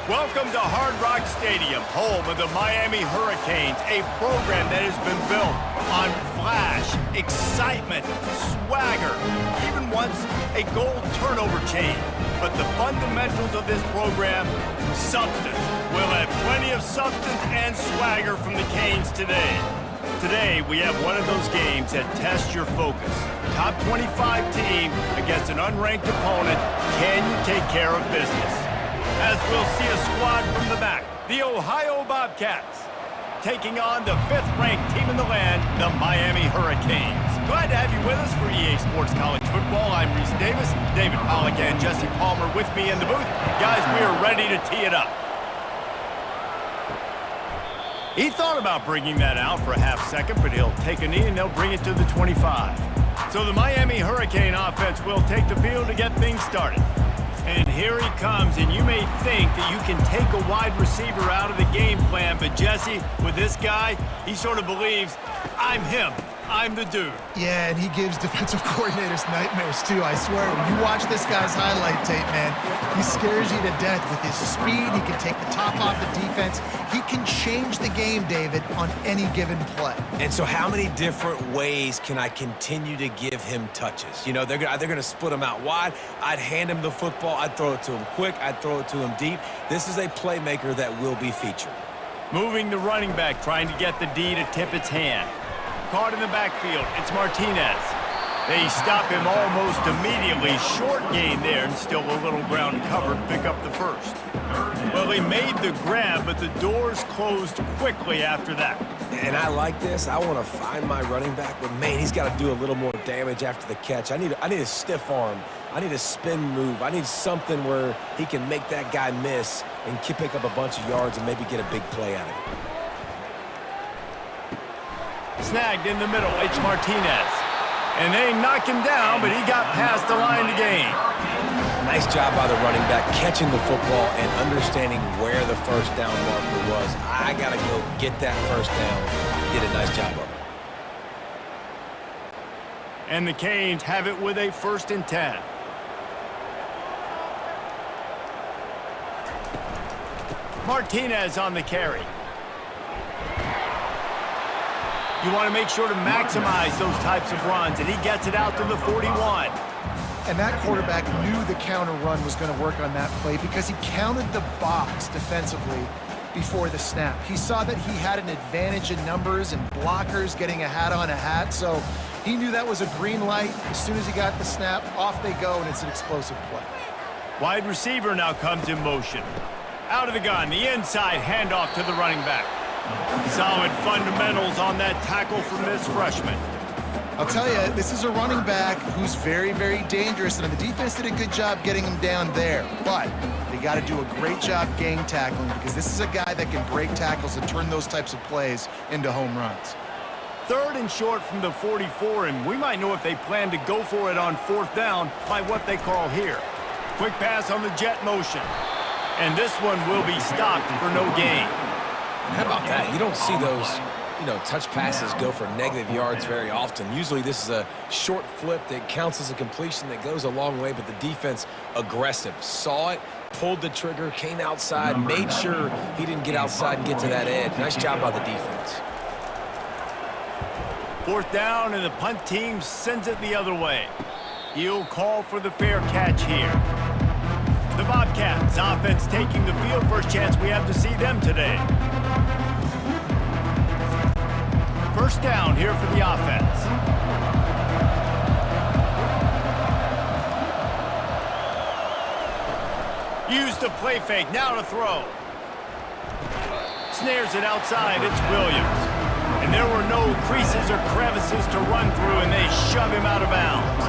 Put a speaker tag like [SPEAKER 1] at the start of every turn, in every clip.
[SPEAKER 1] Welcome to Hard Rock Stadium, home of the Miami Hurricanes, a program that has been built on flash, excitement, swagger, even once a goal turnover chain. But the fundamentals of this program, substance. We'll have plenty of substance and swagger from the Canes today. Today, we have one of those games that tests your focus. Top 25 team against an unranked opponent. Can you take care of business? As we'll see a squad from the back, the Ohio Bobcats, taking on the 5th-ranked team in the land, the Miami Hurricanes. Glad to have you with us for EA Sports College Football. I'm Reese Davis, David Pollack and Jesse Palmer with me in the booth. Guys, we are ready to tee it up. He thought about bringing that out for a half second, but he'll take a knee and they'll bring it to the 25. So the Miami Hurricane offense will take the field to get things started. And here he comes, and you may think that you can take a wide receiver out of the game plan, but Jesse, with this guy, he sort of believes, I'm him. I'm the dude.
[SPEAKER 2] Yeah, and he gives defensive coordinators nightmares, too. I swear, when you watch this guy's highlight tape, man, he scares you to death with his speed. He can take the top off the defense. He can change the game, David, on any given play.
[SPEAKER 3] And so how many different ways can I continue to give him touches? You know, they're going to split him out wide. I'd hand him the football. I'd throw it to him quick. I'd throw it to him deep. This is a playmaker that will be featured.
[SPEAKER 1] Moving the running back, trying to get the D to tip its hand. Caught in the backfield, it's Martinez. They stop him almost immediately. Short gain there, and still a little ground to cover to pick up the first. Well, he made the grab, but the doors closed quickly after that.
[SPEAKER 3] And I like this. I want to find my running back, but man, he's got to do a little more damage after the catch. I need a stiff arm. I need a spin move. I need something where he can make that guy miss and pick up a bunch of yards and maybe get a big play out of it.
[SPEAKER 1] Snagged in the middle, it's Martinez. And they knock him down, but he got past the line to gain.
[SPEAKER 3] Nice job by the running back, catching the football and understanding where the first down marker was. I got to go get that first down. Did a nice job of it.
[SPEAKER 1] And the Canes have it with a 1st and 10. Martinez on the carry. You want to make sure to maximize those types of runs, and he gets it out to the 41.
[SPEAKER 2] And that quarterback knew the counter run was going to work on that play because he counted the box defensively before the snap. He saw that he had an advantage in numbers and blockers getting a hat on a hat, so he knew that was a green light. As soon as he got the snap, off they go, and it's an explosive play.
[SPEAKER 1] Wide receiver now comes in motion. Out of the gun, the inside handoff to the running back. Solid fundamentals on that tackle from this freshman.
[SPEAKER 2] I'll tell you, this is a running back who's very, very dangerous, and the defense did a good job getting him down there. But they got to do a great job gang tackling because this is a guy that can break tackles and turn those types of plays into home runs.
[SPEAKER 1] 3rd and short from the 44, and we might know if they plan to go for it on 4th down by what they call here. Quick pass on the jet motion. And this one will be stopped for no gain.
[SPEAKER 3] How about that? You don't see those, touch passes go for negative yards very often. Usually this is a short flip that counts as a completion that goes a long way, but the defense aggressive. Saw it, pulled the trigger, came outside, made sure he didn't get outside and get to that edge. Nice job by the defense.
[SPEAKER 1] 4th down, and the punt team sends it the other way. He'll call for the fair catch here. The Bobcats offense taking the field. First chance we have to see them today. 1st down here for the offense. Use the play fake, now to throw. Snares it outside, it's Williams. And there were no creases or crevices to run through, and they shove him out of bounds.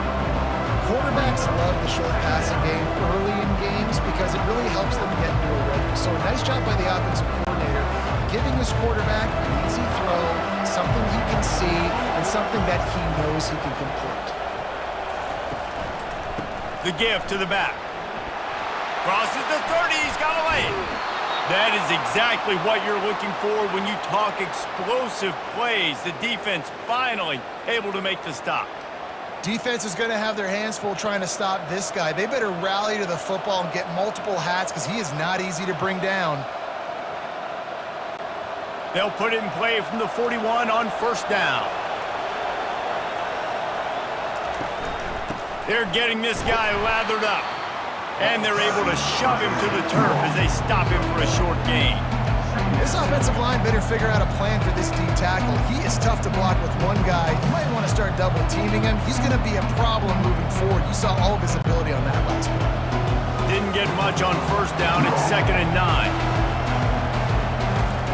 [SPEAKER 2] Quarterbacks love the short passing game early in games because it really helps them get into a rhythm. So nice job by the offensive coordinator, giving his quarterback an easy throw, something he can see, and something that he knows he can complete.
[SPEAKER 1] The gift to the back. Crosses the 30, he's got away. That is exactly what you're looking for when you talk explosive plays. The defense finally able to make the stop.
[SPEAKER 2] Defense is going to have their hands full trying to stop this guy. They better rally to the football and get multiple hats because he is not easy to bring down.
[SPEAKER 1] They'll put it in play from the 41 on first down. They're getting this guy lathered up. And they're able to shove him to the turf as they stop him for a short gain.
[SPEAKER 2] This offensive line better figure out a plan for this D tackle. He is tough to block with one guy. You might want to start double teaming him. He's going to be a problem moving forward. You saw all of his ability on that last play.
[SPEAKER 1] Didn't get much on first down. It's 2nd and 9.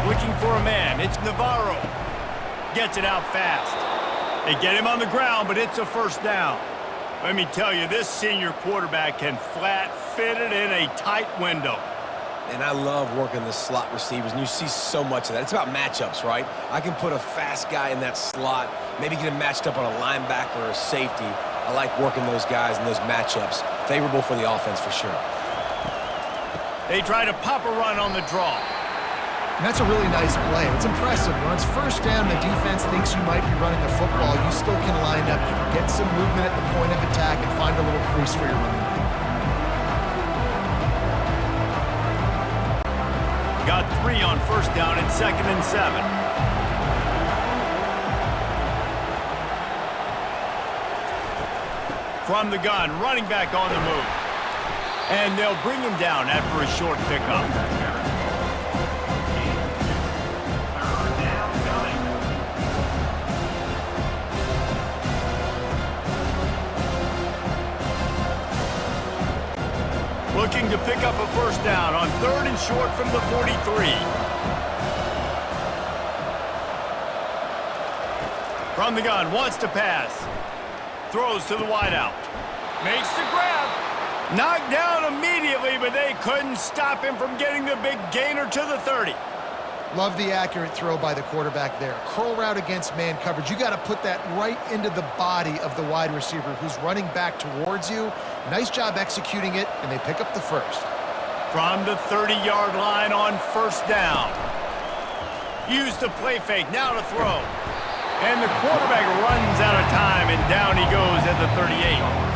[SPEAKER 1] Looking for a man. It's Navarro. Gets it out fast. They get him on the ground, but it's a first down. Let me tell you, this senior quarterback can flat fit it in a tight window.
[SPEAKER 3] And I love working the slot receivers, and you see so much of that. It's about matchups, right? I can put a fast guy in that slot, maybe get him matched up on a linebacker or a safety. I like working those guys in those matchups. Favorable for the offense for sure.
[SPEAKER 1] They try to pop a run on the draw.
[SPEAKER 2] And that's a really nice play. It's impressive. When it's first down, the defense thinks you might be running the football. You still can line up, get some movement at the point of attack, and find a little crease for your running back.
[SPEAKER 1] Got 3 on first down and 2nd and 7. From the gun, running back on the move. And they'll bring him down after a short pickup. Looking to pick up a first down on 3rd and short from the 43. From the gun, wants to pass. Throws to the wideout. Makes the grab. Knocked down immediately, but they couldn't stop him from getting the big gainer to the 30.
[SPEAKER 2] Love the accurate throw by the quarterback there. Curl route against man coverage. You got to put that right into the body of the wide receiver who's running back towards you. Nice job executing it, and they pick up the first.
[SPEAKER 1] From the 30-yard line on first down. Use the play fake, now to throw. And the quarterback runs out of time, and down he goes at the 38.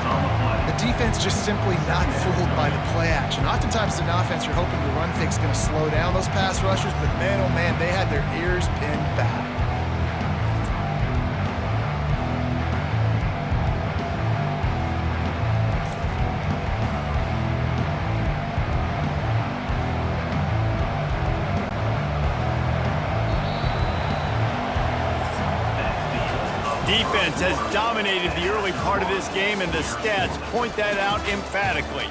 [SPEAKER 2] The defense just simply not fooled by the play action. Oftentimes in offense, you're hoping the run fake's going to slow down those pass rushers, but man, oh man, they had their ears pinned back.
[SPEAKER 1] Defense has dominated the early part of this game, and the stats point that out emphatically.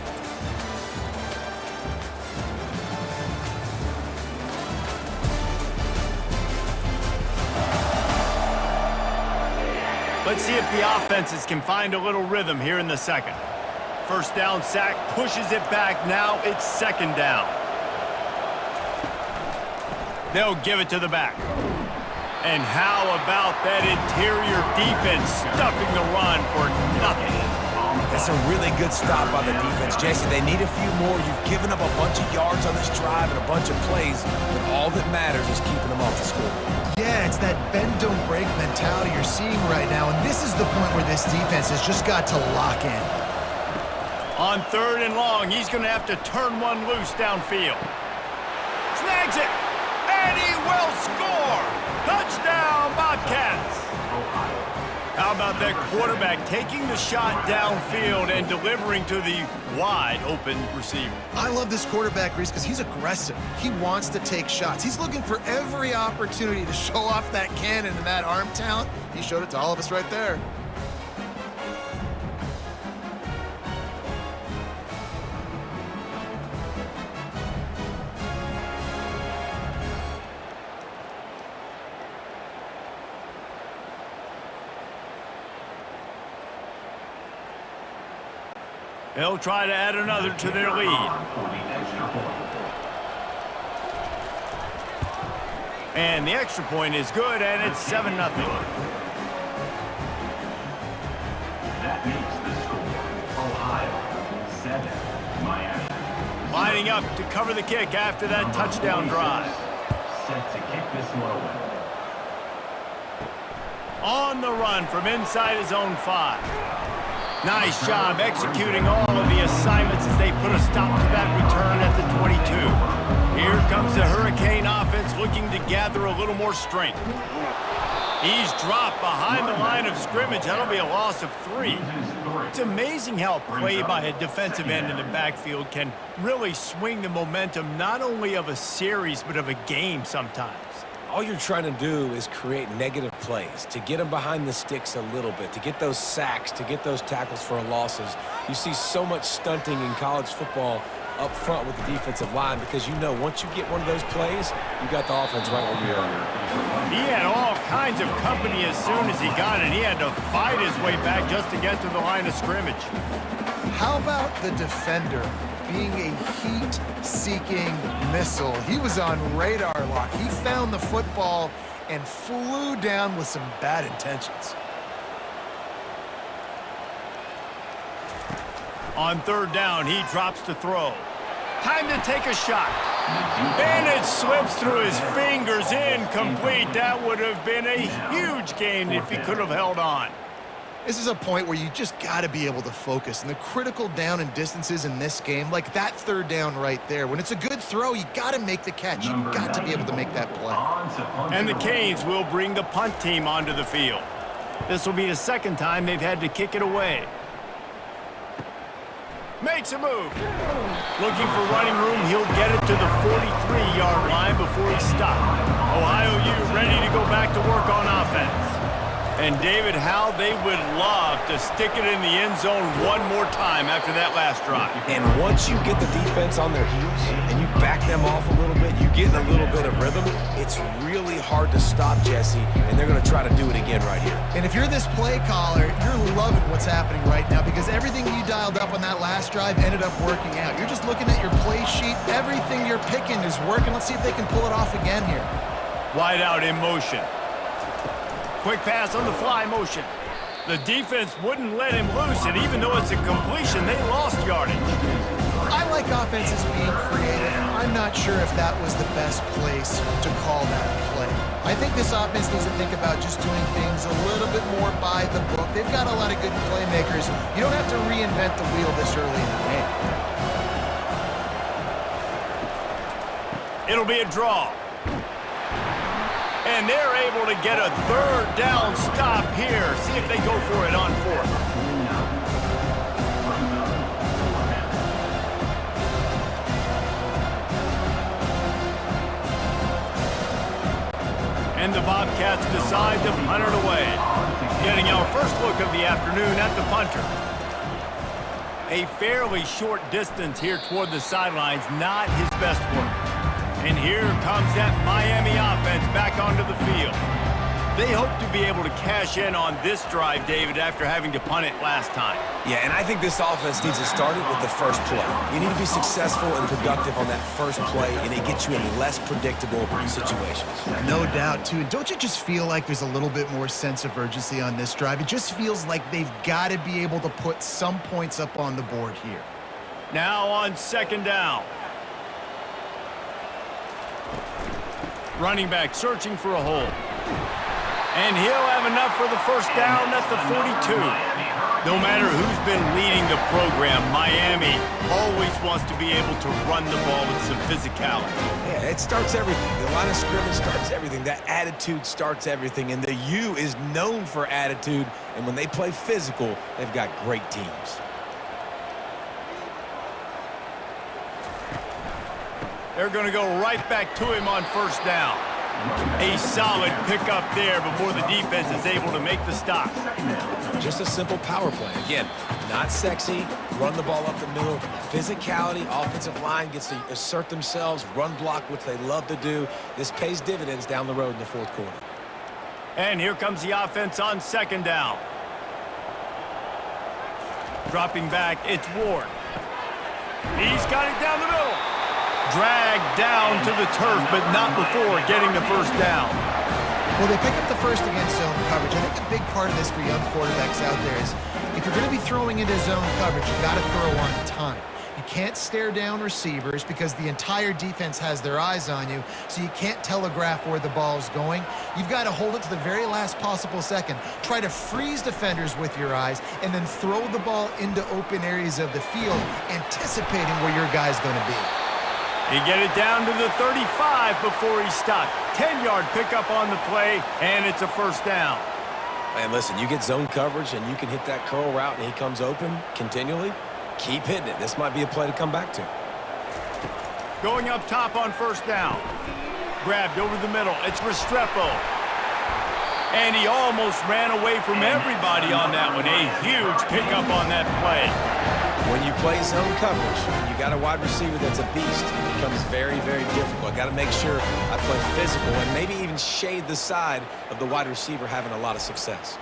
[SPEAKER 1] Let's see if the offenses can find a little rhythm here in the second. First down sack, pushes it back. Now it's 2nd down. They'll give it to the back. And how about that interior defense stuffing the run for nothing?
[SPEAKER 3] That's a really good stop by the defense, Jesse. They need a few more. You've given up a bunch of yards on this drive and a bunch of plays, but all that matters is keeping them off the scoreboard.
[SPEAKER 2] Yeah, it's that bend, don't break mentality you're seeing right now, and this is the point where this defense has just got to lock in.
[SPEAKER 1] On 3rd and long, he's going to have to turn one loose downfield. Snags it, and he will score! Touchdown, Bobcats! How about that quarterback taking the shot downfield and delivering to the wide-open receiver?
[SPEAKER 2] I love this quarterback, Reese, because he's aggressive. He wants to take shots. He's looking for every opportunity to show off that cannon and that arm talent. He showed it to all of us right there.
[SPEAKER 1] They'll try to add another to their lead. And the extra point is good, and it's 7-0.
[SPEAKER 4] That makes the score Ohio 7, Miami.
[SPEAKER 1] Lining up to cover the kick after that touchdown drive.
[SPEAKER 4] Set to kick this one away.
[SPEAKER 1] On the run from inside his own 5. Nice job executing all of the assignments as they put a stop to that return at the 22. Here comes the Hurricane offense looking to gather a little more strength. He's dropped behind the line of scrimmage. That'll be a loss of 3. It's amazing how a play by a defensive end in the backfield can really swing the momentum not only of a series but of a game sometimes.
[SPEAKER 3] All you're trying to do is create negative plays, to get them behind the sticks a little bit, to get those sacks, to get those tackles for losses. You see so much stunting in college football up front with the defensive line because you know once you get one of those plays, you got the offense right where you are.
[SPEAKER 1] He had all kinds of company as soon as he got it. He had to fight his way back just to get to the line of scrimmage.
[SPEAKER 2] How about the defender being a heat-seeking missile? He was on radar lock. He found the football and flew down with some bad intentions.
[SPEAKER 1] On third down, he drops to throw. Time to take a shot. And it slips through his fingers, incomplete. That would have been a huge gain if he could have held on.
[SPEAKER 2] This is a point where you just got to be able to focus. And the critical down and distances in this game, like that third down right there, when it's a good throw, you got to make the catch. You got to be able to make that play.
[SPEAKER 1] And the Canes will bring the punt team onto the field. This will be the second time they've had to kick it away. Makes a move. Looking for running room, he'll get it to the 43-yard line before he stopped. Ohio U ready to go back to work on offense. And David, how they would love to stick it in the end zone one more time after that last drive.
[SPEAKER 3] And once you get the defense on their heels and you back them off a little bit, you get in a little bit of rhythm, it's really hard to stop Jesse, and they're going to try to do it again right here.
[SPEAKER 2] And if you're this play caller, you're loving what's happening right now because everything you dialed up on that last drive ended up working out. You're just looking at your play sheet. Everything you're picking is working. Let's see if they can pull it off again here.
[SPEAKER 1] Wide out in motion. Quick pass on the fly motion. The defense wouldn't let him loose, and even though it's a completion, they lost yardage.
[SPEAKER 2] I like offenses being creative. I'm not sure if that was the best place to call that play. I think this offense needs to think about just doing things a little bit more by the book. They've got a lot of good playmakers. You don't have to reinvent the wheel this early in the game.
[SPEAKER 1] It'll be a draw. And they're able to get a third down stop here. See if they go for it on fourth. And the Bobcats decide to punt it away. Getting our first look of the afternoon at the punter. A fairly short distance here toward the sidelines, not his best work. And here comes that Miami offense back onto the field. They hope to be able to cash in on this drive, David, after having to punt it last time.
[SPEAKER 3] Yeah, and I think this offense needs to start it with the first play. You need to be successful and productive on that first play, and it gets you in less predictable situations.
[SPEAKER 2] No doubt, too. And don't you just feel like there's a little bit more sense of urgency on this drive? It just feels like they've got to be able to put some points up on the board here.
[SPEAKER 1] Now on second down. Running back searching for a hole. And he'll have enough for the first down at the 42. No matter who's been leading the program, Miami always wants to be able to run the ball with some physicality.
[SPEAKER 3] Yeah, it starts everything. The line of scrimmage starts everything. That attitude starts everything. And the U is known for attitude. And when they play physical, they've got great teams.
[SPEAKER 1] They're going to go right back to him on first down. A solid pickup there before the defense is able to make the stop.
[SPEAKER 3] Just a simple power play. Again, not sexy, run the ball up the middle. Physicality, offensive line gets to assert themselves, run block, which they love to do. This pays dividends down the road in the fourth quarter.
[SPEAKER 1] And here comes the offense on second down. Dropping back, it's Ward. He's got it down the middle. Dragged down to the turf, but not before getting the first down.
[SPEAKER 2] Well, they pick up the first against zone coverage. I think a big part of this for young quarterbacks out there is if you're going to be throwing into zone coverage, you got to throw on time. You can't stare down receivers because the entire defense has their eyes on you, so you can't telegraph where the ball is going. You've got to hold it to the very last possible second. Try to freeze defenders with your eyes and then throw the ball into open areas of the field, anticipating where your guy's going to be.
[SPEAKER 1] He get it down to the 35 before he stopped. 10-yard pickup on the play, and it's a first down.
[SPEAKER 3] And listen, you get zone coverage and you can hit that curl route and he comes open continually. Keep hitting it. This might be a play to come back to.
[SPEAKER 1] Going up top on first down. Grabbed over the middle. It's Restrepo. And he almost ran away from everybody on that one. A huge pickup on that play.
[SPEAKER 3] When you play zone coverage, you got a wide receiver that's a beast. It becomes very, very difficult. Got to make sure I play physical and maybe even shade the side of the wide receiver having a lot of success.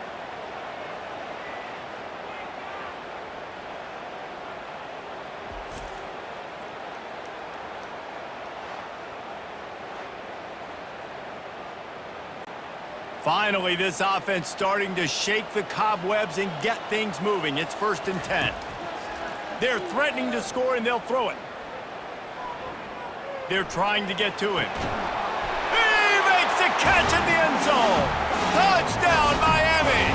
[SPEAKER 1] Finally, this offense starting to shake the cobwebs and get things moving. It's 1st and 10. They're threatening to score, and they'll throw it. They're trying to get to him. He makes the catch in the end zone. Touchdown, Miami.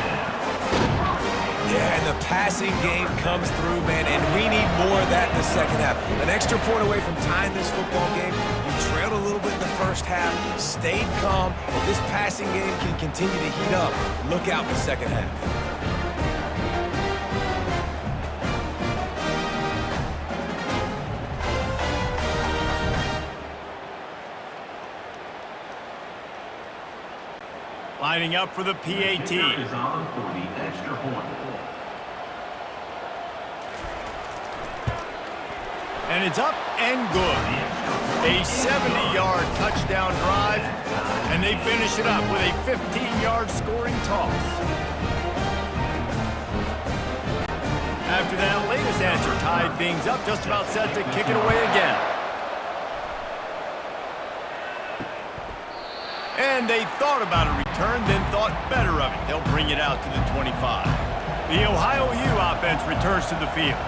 [SPEAKER 3] Yeah, and the passing game comes through, man, and we need more of that in the second half. An extra point away from tying this football game. You trailed a little bit in the first half, stayed calm. If this passing game can continue to heat up, look out in the second half.
[SPEAKER 1] Lining up for the PAT.
[SPEAKER 4] Is on for the extra point.
[SPEAKER 1] And it's up and good. A 70-yard touchdown drive, and they finish it up with a 15-yard scoring toss. After that latest answer tied things up, just about set to kick it away again. And they thought about a return, then thought better of it. They'll bring it out to the 25. The Ohio U offense returns to the field.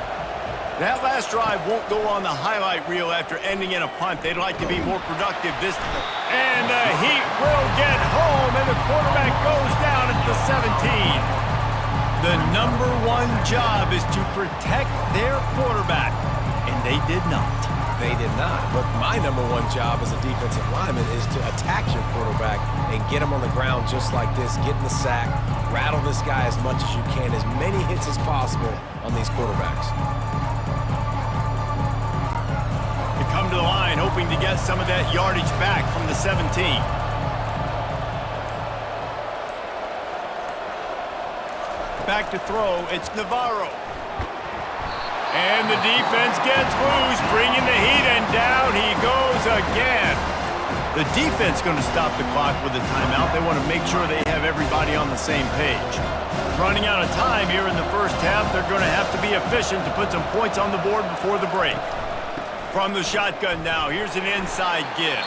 [SPEAKER 1] That last drive won't go on the highlight reel after ending in a punt. They'd like to be more productive this time. And the Heat will get home, and the quarterback goes down at the 17. The #1 job is to protect their quarterback, and they did not.
[SPEAKER 3] They did not. But my #1 job as a defensive lineman is to attack your quarterback and get him on the ground just like this, get in the sack, rattle this guy as much as you can, as many hits as possible on these quarterbacks.
[SPEAKER 1] They come to the line hoping to get some of that yardage back from the 17. Back to throw, it's Navarro. And the defense gets loose, bringing the heat, and down he goes again. The defense going to stop the clock with a timeout. They want to make sure they have everybody on the same page. Running out of time here in the first half, they're going to have to be efficient to put some points on the board before the break. From the shotgun now, here's an inside give.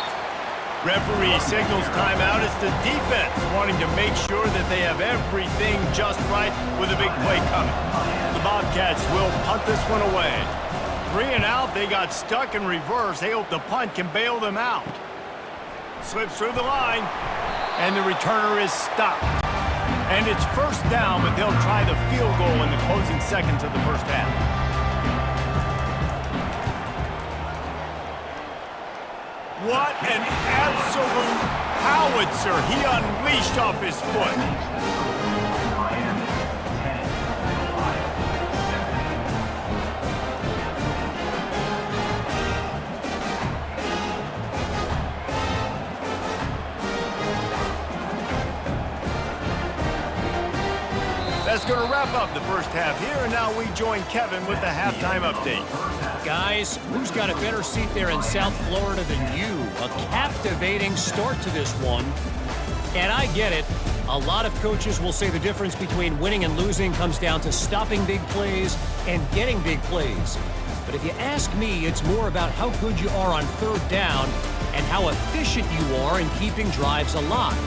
[SPEAKER 1] Referee signals timeout. It's the defense wanting to make sure that they have everything just right with a big play coming. The Bobcats will punt this one away. 3 and out, they got stuck in reverse. They hope the punt can bail them out. Slips through the line, and the returner is stopped. And it's first down, but they'll try the field goal in the closing seconds of the first half. What an absolute howitzer he unleashed off his foot.
[SPEAKER 4] Miami 10, Ohio
[SPEAKER 1] 7. That's going to wrap up the first half here, and now we join Kevin with the halftime update.
[SPEAKER 5] Guys, who's got a better seat there in South Florida than you? A captivating start to this one. And I get it. A lot of coaches will say the difference between winning and losing comes down to stopping big plays and getting big plays. But if you ask me, it's more about how good you are on third down and how efficient you are in keeping drives alive.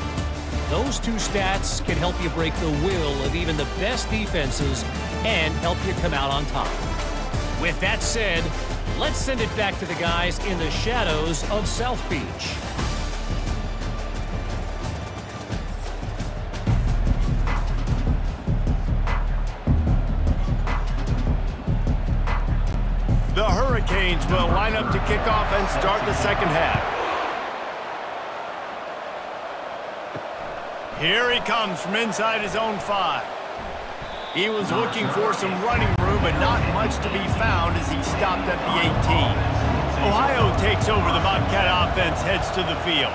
[SPEAKER 5] Those two stats can help you break the will of even the best defenses and help you come out on top. With that said, Let's send it back to the guys in the shadows of South Beach.
[SPEAKER 1] The Hurricanes will line up to kick off and start the second half. Here he comes from inside his own 5. He was looking for some running room, but not much to be found as he stopped at the 18. Ohio takes over. The Bobcat offense heads to the field.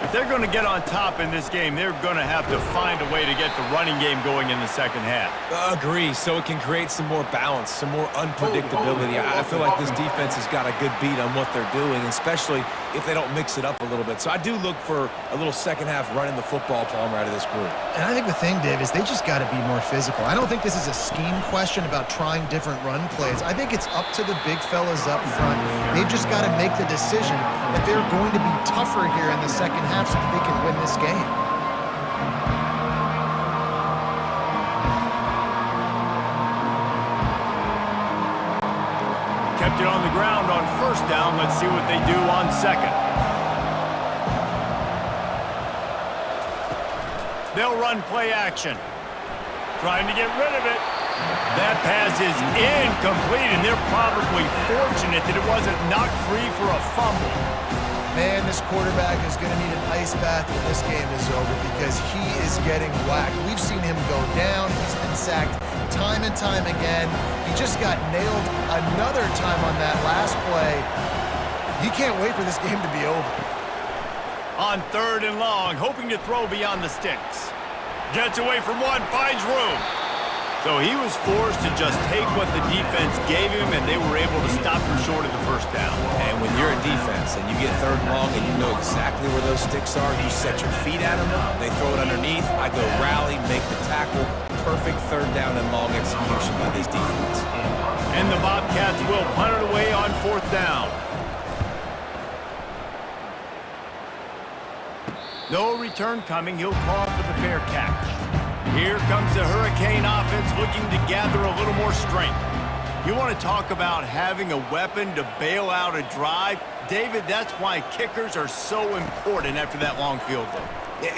[SPEAKER 1] If they're going to get on top in this game, they're going to have to find a way to get the running game going in the second half.
[SPEAKER 3] Agree, so it can create some more balance, some more unpredictability. I feel like this defense has got a good beat on what they're doing, especially if they don't mix it up a little bit. So I do look for a little second half running the football, Palmer, out of this group.
[SPEAKER 2] And I think the thing, Dave, is they just got to be more physical. I don't think this is a scheme question about trying different run plays. I think it's up to the big fellas up front. They've just got to make the decision that they're going to be tougher here in the second half so that they can win this game.
[SPEAKER 1] Kept it on the ground on first down. Let's see what they do on second. They'll run play action. Trying to get rid of it. That pass is incomplete, and they're probably fortunate that it wasn't knocked free for a fumble.
[SPEAKER 2] Man, this quarterback is going to need an ice bath when this game is over because he is getting whacked. We've seen him go down. He's been sacked time and time again. He just got nailed another time on that last play. He can't wait for this game to be over.
[SPEAKER 1] On third and long, hoping to throw beyond the sticks. Gets away from one, finds room. So he was forced to just take what the defense gave him, and they were able to stop him short of the first down.
[SPEAKER 3] And when you're a defense and you get third and long and you know exactly where those sticks are, you set your feet at them, they throw it underneath, I go rally, make the tackle. Perfect third down and long execution by this defense.
[SPEAKER 1] And the Bobcats will punt it away on fourth down. No return coming. He'll call for the fair catch. Here comes the Hurricane offense looking to gather a little more strength. You want to talk about having a weapon to bail out a drive? David, that's why kickers are so important after that long field goal.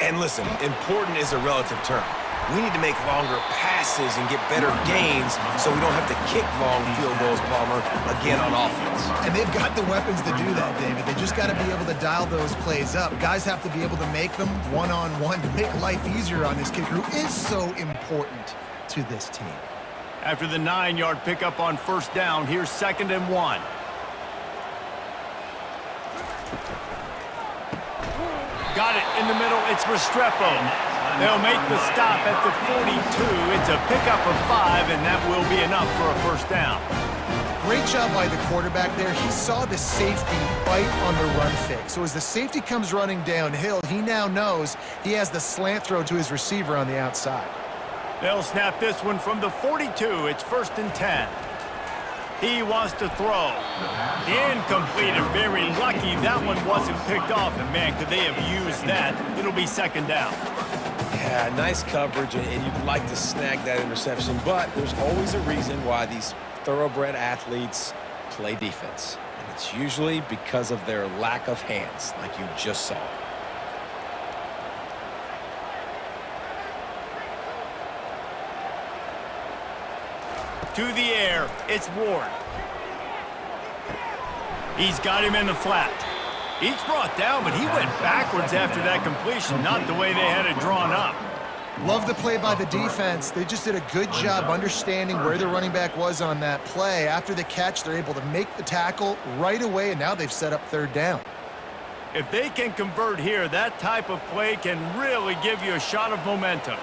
[SPEAKER 3] And listen, important is a relative term. We need to make longer passes and get better gains so we don't have to kick long field goals, Palmer, again on offense.
[SPEAKER 2] And they've got the weapons to do that, David. They just got to be able to dial those plays up. Guys have to be able to make them one-on-one to make life easier on this kicker who is so important to this team.
[SPEAKER 1] After the 9-yard pickup on first down, here's 2nd and 1. Got it in the middle. It's Restrepo. They'll make the stop at the 42. It's a pickup of 5, and that will be enough for a first down.
[SPEAKER 2] Great job by the quarterback there. He saw the safety bite on the run fake. So as the safety comes running downhill, he now knows he has the slant throw to his receiver on the outside.
[SPEAKER 1] They'll snap this one from the 42. It's 1st and 10. He wants to throw. Incomplete, and very lucky that one wasn't picked off. And, man, could they have used that? It'll be 2nd down.
[SPEAKER 3] Yeah, nice coverage, and you'd like to snag that interception, but there's always a reason why these thoroughbred athletes play defense. And it's usually because of their lack of hands, like you just saw.
[SPEAKER 1] To the air, it's Ward. He's got him in the flat. He's brought down, but he went backwards after that completion, not the way they had it drawn up.
[SPEAKER 2] Love the play by the defense. They just did a good job understanding where the running back was on that play. After the catch, they're able to make the tackle right away, and now they've set up third down.
[SPEAKER 1] If they can convert here, that type of play can really give you a shot of momentum.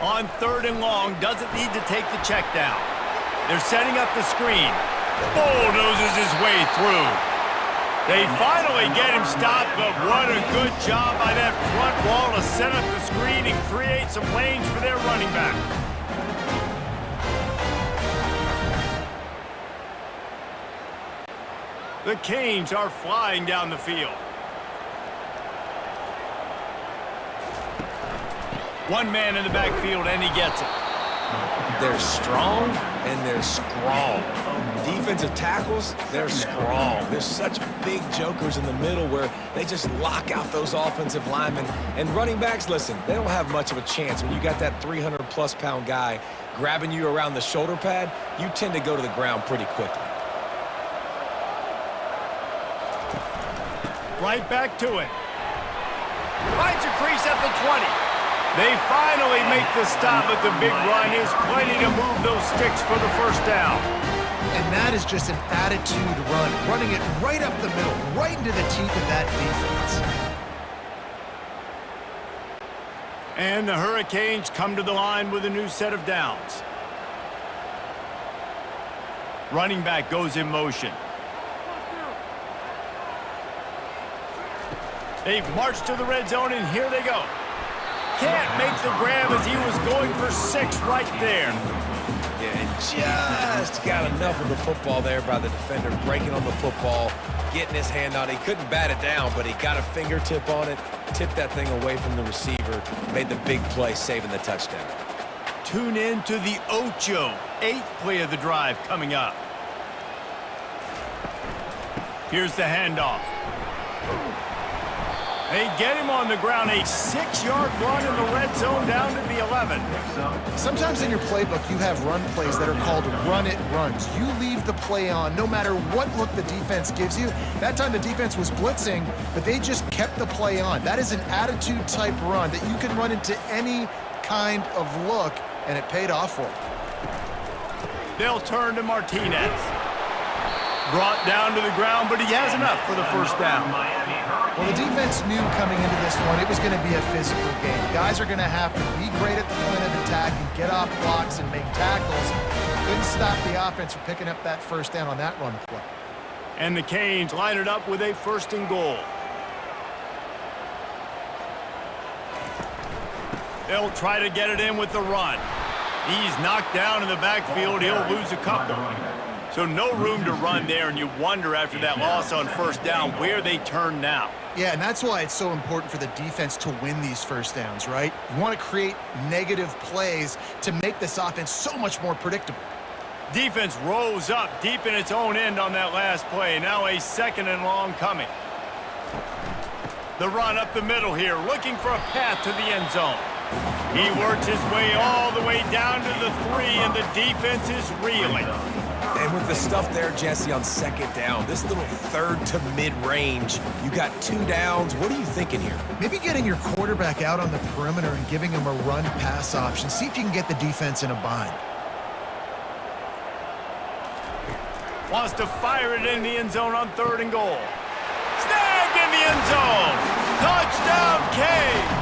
[SPEAKER 1] On 3rd and long, doesn't need to take the check down. They're setting up the screen. Bulldozes his way through. They finally get him stopped, but what a good job by that front wall to set up the screen and create some lanes for their running back. The Canes are flying down the field. One man in the backfield, and he gets it.
[SPEAKER 3] They're strong, and they're strong. Defensive tackles, they're strong. There's such big jokers in the middle where they just lock out those offensive linemen. And running backs, listen, they don't have much of a chance. When you got that 300-plus pound guy grabbing you around the shoulder pad, you tend to go to the ground pretty quickly.
[SPEAKER 1] Right back to it. Finds a crease at the 20. They finally make the stop, but the big run is plenty to move those sticks for the first down.
[SPEAKER 2] And that is just an attitude run, running it right up the middle, right into the teeth of that defense.
[SPEAKER 1] And the Hurricanes come to the line with a new set of downs. Running back goes in motion. They've marched to the red zone, and here they go. Can't make the grab as he was going for 6 right there.
[SPEAKER 3] Yeah, and just got enough of the football there by the defender, breaking on the football, getting his hand on it. He couldn't bat it down, but he got a fingertip on it, tipped that thing away from the receiver, made the big play, saving the touchdown.
[SPEAKER 1] Tune in to the Ocho, 8th play of the drive coming up. Here's the handoff. They get him on the ground, a 6-yard run in the red zone down to the 11.
[SPEAKER 2] Sometimes in your playbook, you have run plays that are called run-it runs. You leave the play on no matter what look the defense gives you. That time the defense was blitzing, but they just kept the play on. That is an attitude-type run that you can run into any kind of look, and it paid off for them.
[SPEAKER 1] They'll turn to Martinez. Brought down to the ground, but he has enough for the first down.
[SPEAKER 2] Well, the defense knew coming into this one it was going to be a physical game. Guys are going to have to be great at the point of attack and get off blocks and make tackles. Couldn't stop the offense from picking up that first down on that run play.
[SPEAKER 1] And the Canes line it up with a 1st and goal. They'll try to get it in with the run. He's knocked down in the backfield. He'll lose a couple. So no room to run there, and you wonder after that loss on first down where they turn now.
[SPEAKER 2] Yeah, and that's why it's so important for the defense to win these first downs, right? You want to create negative plays to make this offense so much more predictable.
[SPEAKER 1] Defense rose up deep in its own end on that last play. Now a 2nd and long coming. The run up the middle here, looking for a path to the end zone. He works his way all the way down to the 3, and the defense is reeling.
[SPEAKER 3] And with the stuff there, Jesse, on 2nd down, this little 3rd to mid-range, you got 2 downs. What are you thinking here?
[SPEAKER 2] Maybe getting your quarterback out on the perimeter and giving him a run-pass option. See if you can get the defense in a bind.
[SPEAKER 1] Wants to fire it in the end zone on 3rd and goal. Snagged in the end zone. Touchdown, Canes.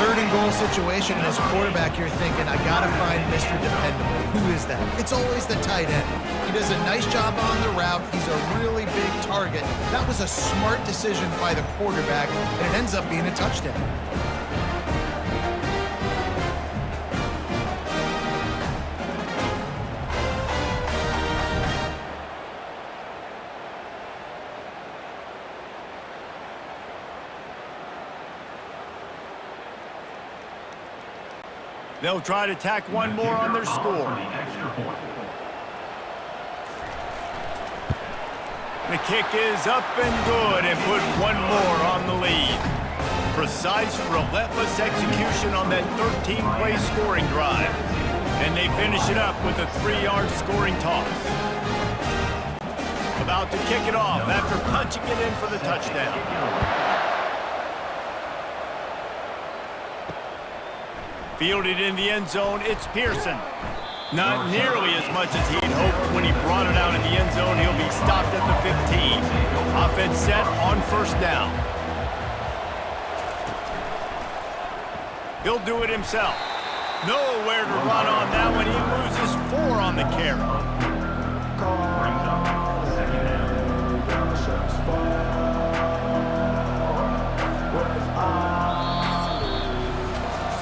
[SPEAKER 2] 3rd and goal situation, and as a quarterback, you're thinking, I got to find Mr. Dependable. Who is that? It's always the tight end. He does a nice job on the route. He's a really big target. That was a smart decision by the quarterback, and it ends up being a touchdown.
[SPEAKER 1] They'll try to tack one more on their score. The kick is up and good and put one more on the lead. Precise, relentless execution on that 13-play scoring drive. And they finish it up with a 3-yard scoring toss. About to kick it off after punching it in for the touchdown. Fielded in the end zone, it's Pearson. Not nearly as much as he'd hoped when he brought it out in the end zone. He'll be stopped at the 15. Offense set on 1st down. He'll do it himself. Nowhere to run on that one. He loses 4 on the carry.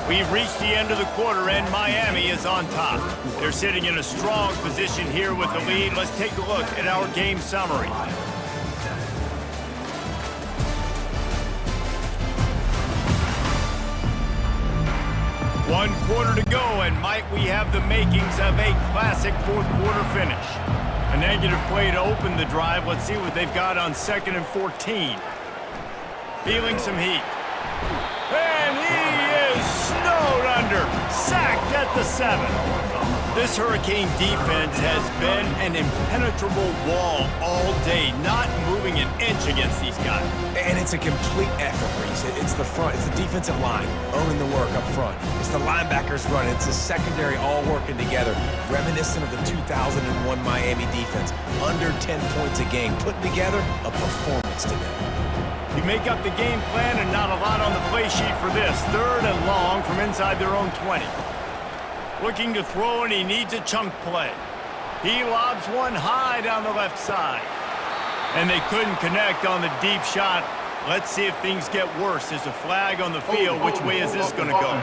[SPEAKER 1] We've reached the end of the quarter, and Miami is on top. They're sitting in a strong position here with the lead. Let's take a look at our game summary. 1 quarter to go, and might we have the makings of a classic fourth quarter finish. A negative play to open the drive. Let's see what they've got on 2nd and 14. Feeling some heat. And he is snowed under. Sacked at the 7. This Hurricane defense has been an impenetrable wall all day, not moving an inch against these guys.
[SPEAKER 3] And it's a complete effort, Reese. It's the front. It's the defensive line owning the work up front. It's the linebackers running. It's the secondary all working together, reminiscent of the 2001 Miami defense. Under 10 points a game, putting together a performance today.
[SPEAKER 1] You make up the game plan and not a lot on the play sheet for this. 3rd and long from inside their own 20. Looking to throw, and he needs a chunk play. He lobs one high down the left side. And they couldn't connect on the deep shot. Let's see if things get worse. There's a flag on the field. Which way is this going to go?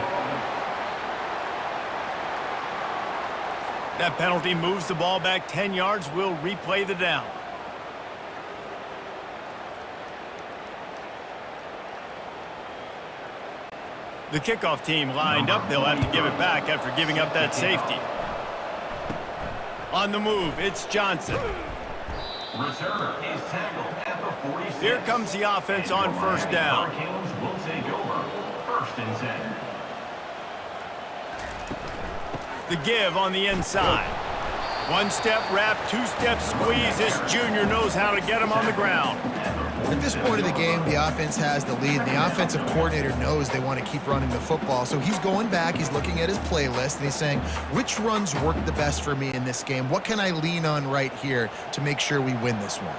[SPEAKER 1] That penalty moves the ball back 10 yards. We'll replay the down. The kickoff team lined up. They'll have to give it back after giving up that safety. On the move, it's Johnson.
[SPEAKER 4] Returner is tackled at the 46.
[SPEAKER 1] Here comes the offense on 1st down.
[SPEAKER 4] Hurricanes will take over. 1st and 10.
[SPEAKER 1] The give on the inside. 1-step wrap, 2-step squeeze. This junior knows how to get him on the ground.
[SPEAKER 2] At this point of the game, the offense has the lead. The offensive coordinator knows they want to keep running the football. So he's going back, he's looking at his playlist, and he's saying, which runs work the best for me in this game? What can I lean on right here to make sure we win this one?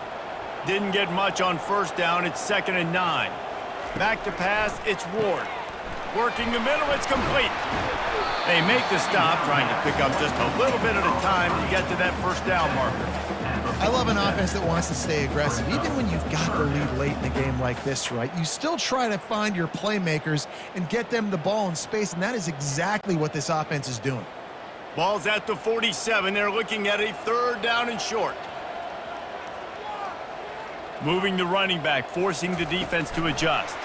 [SPEAKER 1] Didn't get much on 1st down. It's 2nd and 9. Back to pass, it's Ward. Working the middle, it's complete. They make the stop, trying to pick up just a little bit at a time to get to that 1st down marker.
[SPEAKER 2] I love an offense that wants to stay aggressive. Even when you've got the lead late in a game like this, right, you still try to find your playmakers and get them the ball in space, and that is exactly what this offense is doing.
[SPEAKER 1] Ball's at the 47. They're looking at a 3rd down and short. Moving the running back, forcing the defense to adjust.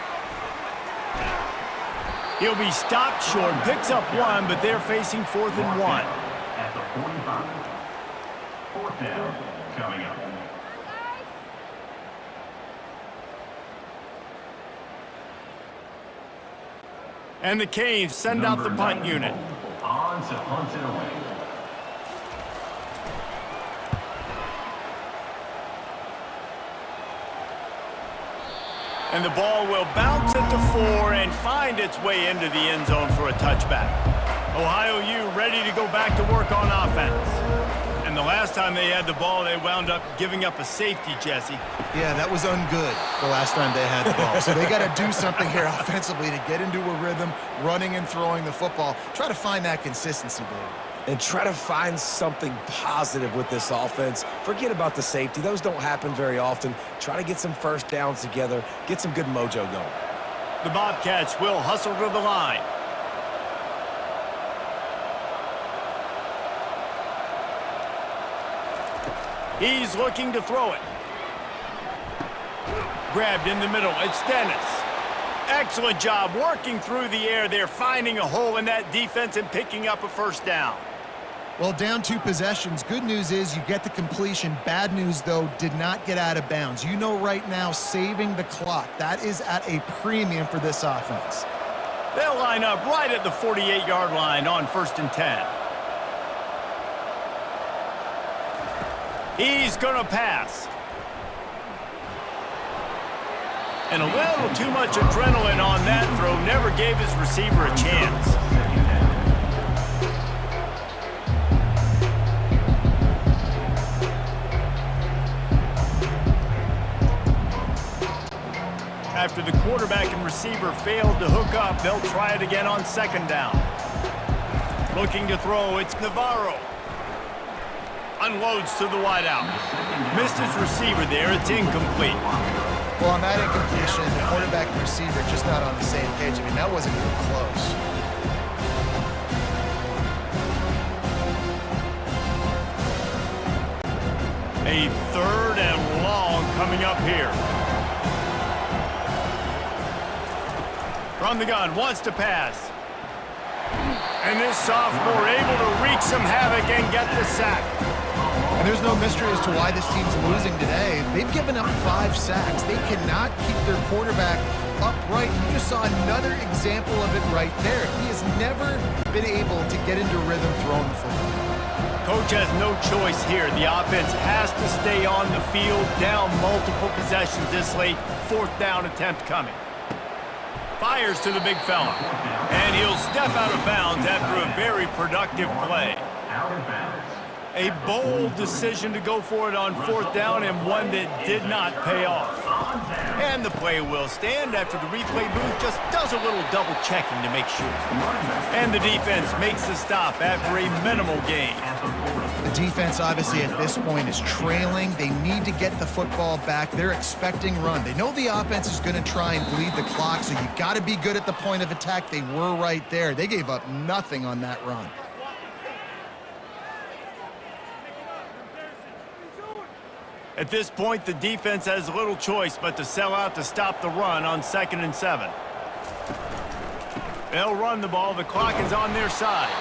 [SPEAKER 1] He'll be stopped short, picks up 1, but they're facing 4th and 1.
[SPEAKER 4] At the 45. 4th down coming up.
[SPEAKER 1] And the Canes send out the punt unit.
[SPEAKER 4] On to punt it away.
[SPEAKER 1] And the ball will bounce at the 4 and find its way into the end zone for a touchback. Ohio U ready to go back to work on offense. And the last time they had the ball, they wound up giving up a safety, Jesse.
[SPEAKER 2] Yeah, that was ungood the last time they had the ball. So they got to do something here offensively to get into a rhythm, running and throwing the football. Try to find that consistency, David.
[SPEAKER 3] And try to find something positive with this offense. Forget about the safety. Those don't happen very often. Try to get some 1st downs together. Get some good mojo going.
[SPEAKER 1] The Bobcats will hustle to the line. He's looking to throw it. Grabbed in the middle. It's Dennis. Excellent job working through the air. They're finding a hole in that defense and picking up a 1st down.
[SPEAKER 2] Well, down 2 possessions. Good news is you get the completion. Bad news, though, did not get out of bounds. You know right now, saving the clock. That is at a premium for this offense.
[SPEAKER 1] They'll line up right at the 48-yard line on 1st and 10. He's going to pass. And a little too much adrenaline on that throw. Never gave his receiver a chance. After the quarterback and receiver failed to hook up, they'll try it again on 2nd down. Looking to throw, it's Navarro. Unloads to the wideout. Missed his receiver there, it's incomplete.
[SPEAKER 2] Well, on that incompletion, the quarterback and receiver just not on the same page. I mean, that wasn't even close.
[SPEAKER 1] A 3rd and long coming up here. From the gun, wants to pass. And this sophomore able to wreak some havoc and get the sack.
[SPEAKER 2] And there's no mystery as to why this team's losing today. They've given up 5 sacks. They cannot keep their quarterback upright. You just saw another example of it right there. He has never been able to get into rhythm throwing the football.
[SPEAKER 1] Coach has no choice here. The offense has to stay on the field, down multiple possessions this late. 4th down attempt coming. Fires to the big fella. And he'll step out of bounds after a very productive play.
[SPEAKER 4] Out of bounds.
[SPEAKER 1] A bold decision to go for it on 4th down, and one that did not pay off. And the play will stand after the replay booth just does a little double checking to make sure. And the defense makes the stop after a minimal gain.
[SPEAKER 2] The defense obviously at this point is trailing. They need to get the football back. They're expecting run. They know the offense is going to try and bleed the clock, so you got to be good at the point of attack. They were right there. They gave up nothing on that run.
[SPEAKER 1] At this point, the defense has little choice but to sell out to stop the run on 2nd and 7. They'll run the ball. The clock is on their side.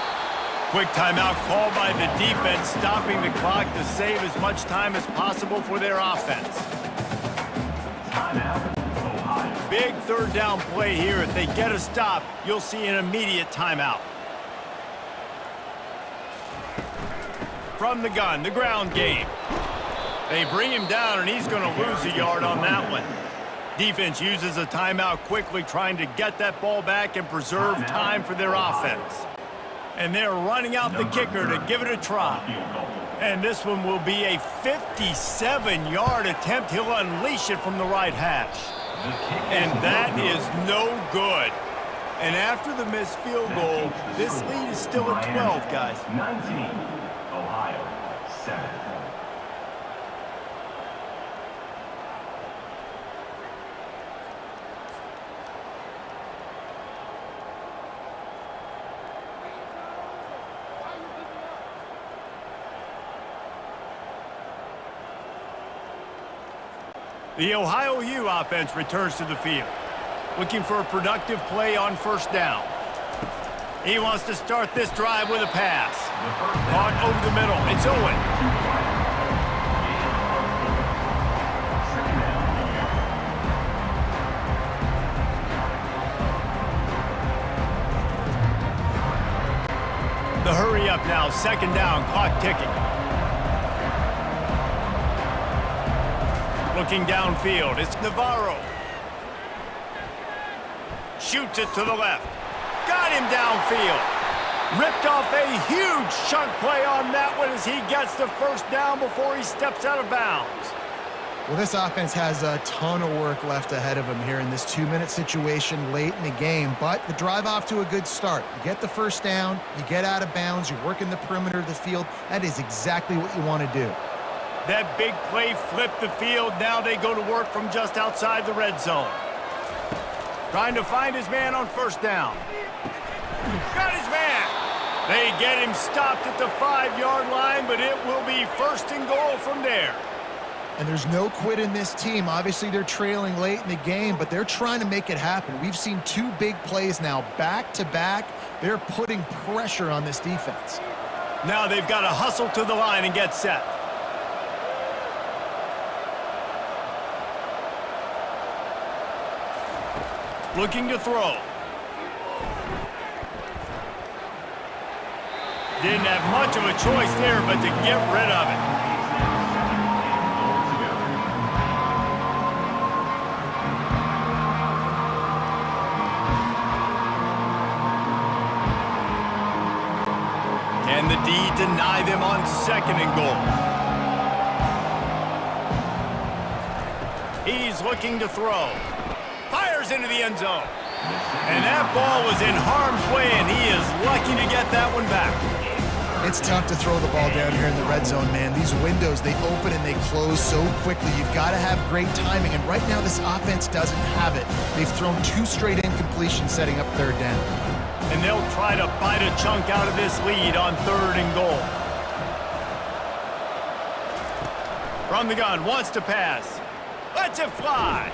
[SPEAKER 1] Quick timeout called by the defense, stopping the clock to save as much time as possible for their offense.
[SPEAKER 4] Timeout, Ohio.
[SPEAKER 1] Big 3rd down play here. If they get a stop, you'll see an immediate timeout. From the gun, the ground game. They bring him down, and he's going to lose a yard on that one. Defense uses a timeout quickly, trying to get that ball back and preserve time for their offense. And they're running out the kicker to give it a try. And this one will be a 57-yard attempt. He'll unleash it from the right hash. And that is no good. And after the missed field goal, this lead is still at 12, guys.
[SPEAKER 4] 19, Ohio, 7.
[SPEAKER 1] The Ohio U offense returns to the field, looking for a productive play on 1st down. He wants to start this drive with a pass. Caught over the middle. It's Owen. The hurry up now. 2nd down. Clock ticking. Looking downfield, it's Navarro. Shoots it to the left. Got him downfield. Ripped off a huge chunk play on that one as he gets the 1st down before he steps out of bounds.
[SPEAKER 2] Well, this offense has a ton of work left ahead of them here in this 2-minute situation late in the game, but the drive off to a good start. You get the 1st down, you get out of bounds, you're working the perimeter of the field. That is exactly what you want to do.
[SPEAKER 1] That big play flipped the field. Now they go to work from just outside the red zone. Trying to find his man on 1st down. Got his man. They get him stopped at the 5-yard line, but it will be 1st and goal from there.
[SPEAKER 2] And there's no quit in this team. Obviously, they're trailing late in the game, but they're trying to make it happen. We've seen 2 big plays now, back-to-back. They're putting pressure on this defense.
[SPEAKER 1] Now they've got to hustle to the line and get set. Looking to throw. Didn't have much of a choice there, but to get rid of it. Can the D deny them on 2nd and goal? He's looking to throw. Fires into the end zone. And that ball was in harm's way, and he is lucky to get that one back.
[SPEAKER 2] It's tough to throw the ball down here in the red zone, man. These windows, they open and they close so quickly. You've got to have great timing, and right now this offense doesn't have it. They've thrown 2 straight incompletions setting up 3rd down.
[SPEAKER 1] And they'll try to bite a chunk out of this lead on 3rd and goal. From the gun, wants to pass. Lets it fly.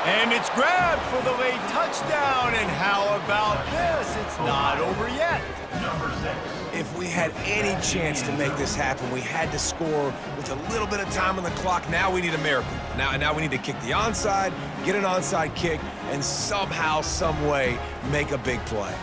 [SPEAKER 1] And it's grabbed for the late touchdown. And how about this? It's not over yet.
[SPEAKER 4] Number 6.
[SPEAKER 3] If we had any chance to make this happen, we had to score with a little bit of time on the clock. Now we need a miracle. Now we need to kick the onside, get an onside kick, and somehow, some way, make a big play.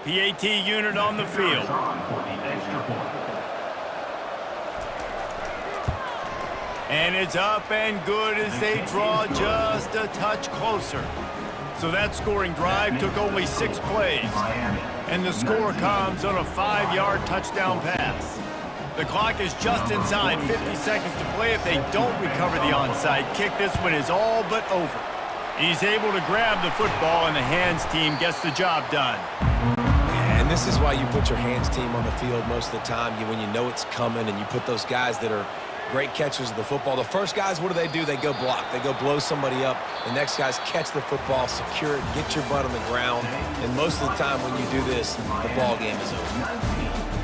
[SPEAKER 1] PAT unit on the field.
[SPEAKER 4] On for the extra point.
[SPEAKER 1] And it's up and good as they draw just a touch closer. So that scoring drive took only 6 plays. And the score comes on a 5-yard touchdown pass. The clock is just inside 50 seconds to play. If they don't recover the onside kick, this one is all but over. He's able to grab the football, and the hands team gets the job done.
[SPEAKER 3] And this is why you put your hands team on the field most of the time, when you know it's coming, and you put those guys that are great catchers of the football. The first guys, what do? They go block. They go blow somebody up. The next guys catch the football, secure it, get your butt on the ground. And most of the time when you do this, the ball game is over.